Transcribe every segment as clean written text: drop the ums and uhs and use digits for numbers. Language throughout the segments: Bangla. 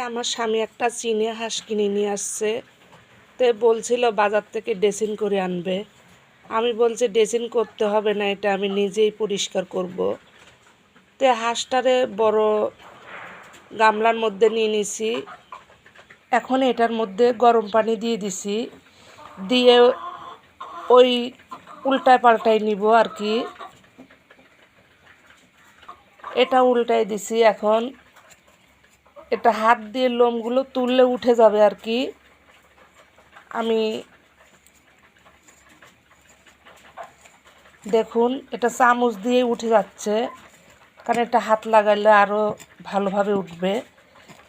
আমার স্বামী একটা চীনে হাঁস কিনে নিয়ে আসছে। তো বলছিল বাজার থেকে ড্রেসিং করে আনবে। আমি বলছি ড্রেসিং করতে হবে না, এটা আমি নিজেই পরিষ্কার করব। তো হাঁসটারে বড় গামলার মধ্যে নিয়ে নিছি। এখন এটার মধ্যে গরম পানি দিয়ে দিছি, দিয়ে ওই উল্টায় পাল্টায় নিব আর কি। এটা উল্টায় দিছি। এখন এটা হাত দিয়ে লোমগুলো তুললে উঠে যাবে আর কি। আমি দেখুন এটা চামচ দিয়ে উঠে যাচ্ছে, কারণ এটা হাত লাগাইলে আরও ভালোভাবে উঠবে।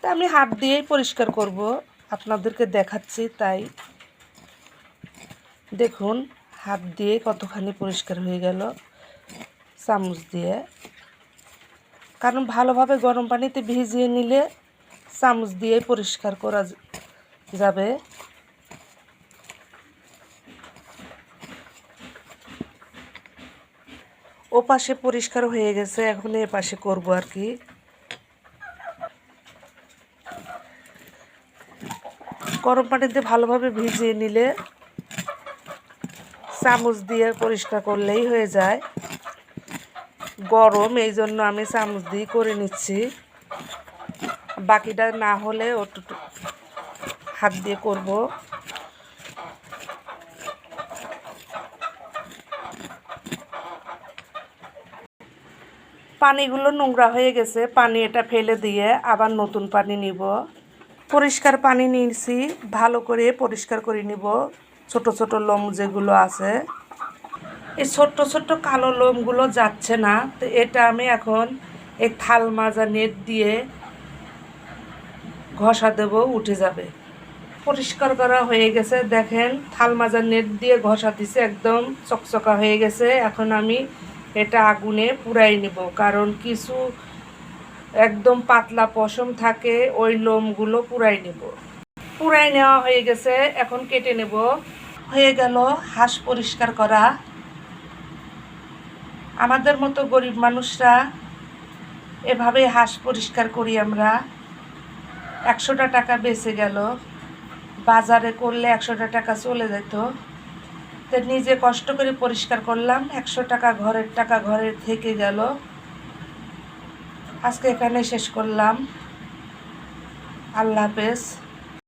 তা আমি হাত দিয়েই পরিষ্কার করব, আপনাদেরকে দেখাচ্ছি। তাই দেখুন হাত দিয়ে কতখানি পরিষ্কার হয়ে গেল চামচ দিয়ে। কারণ ভালোভাবে গরম পানিতে ভিজিয়ে নিলে চামচ দিয়ে পরিষ্কার করা যাবে। ও পাশে পরিষ্কার হয়ে গেছে, এখন এ পাশে করব আর কি। গরম পানিতে ভালোভাবে ভিজিয়ে নিলে চামচ দিয়ে পরিষ্কার করলেই হয়ে যায়। গরম, এই জন্য আমি চামচ দিয়ে করে নিচ্ছি। বাকিটা না হলে ওটু হাত দিয়ে করব। পানিগুলো নোংরা হয়ে গেছে, পানি এটা ফেলে দিয়ে আবার নতুন পানি নিব। পরিষ্কার পানি নিয়েছি, ভালো করে পরিষ্কার করে নিব ছোট ছোট লোম যেগুলো আছে। এই ছোট্ট ছোট্ট কালো লোমগুলো যাচ্ছে না, তো এটা আমি এখন এই থাল মাজা নেট দিয়ে ঘষা দেব, উঠে যাবে। পরিষ্কার করা হয়ে গেছে, দেখেন থাল মাজা নেট দিয়ে ঘষা দিছে, একদম চকচকা হয়ে গেছে। এখন আমি এটা আগুনে পুড়াই নেব, কারণ কিছু একদম পাতলা পশম থাকে, ওই লোমগুলো পুড়াই নেব। পুড়াই নেওয়া হয়ে গেছে, এখন কেটে নেব। হয়ে গেল হাঁস পরিষ্কার করা। আমাদের মতো গরিব মানুষরা এভাবে হাঁস পরিষ্কার করি আমরা। 100টা টাকা বেঁচে গেল, বাজারে করলে 100টা টাকা চলে যেত। তো নিজে কষ্ট করে পরিষ্কার করলাম, 100 টাকা ঘরের টাকা ঘরে থেকে গেল। আজকে এখানে শেষ করলাম। আল্লাহ হাফেজ।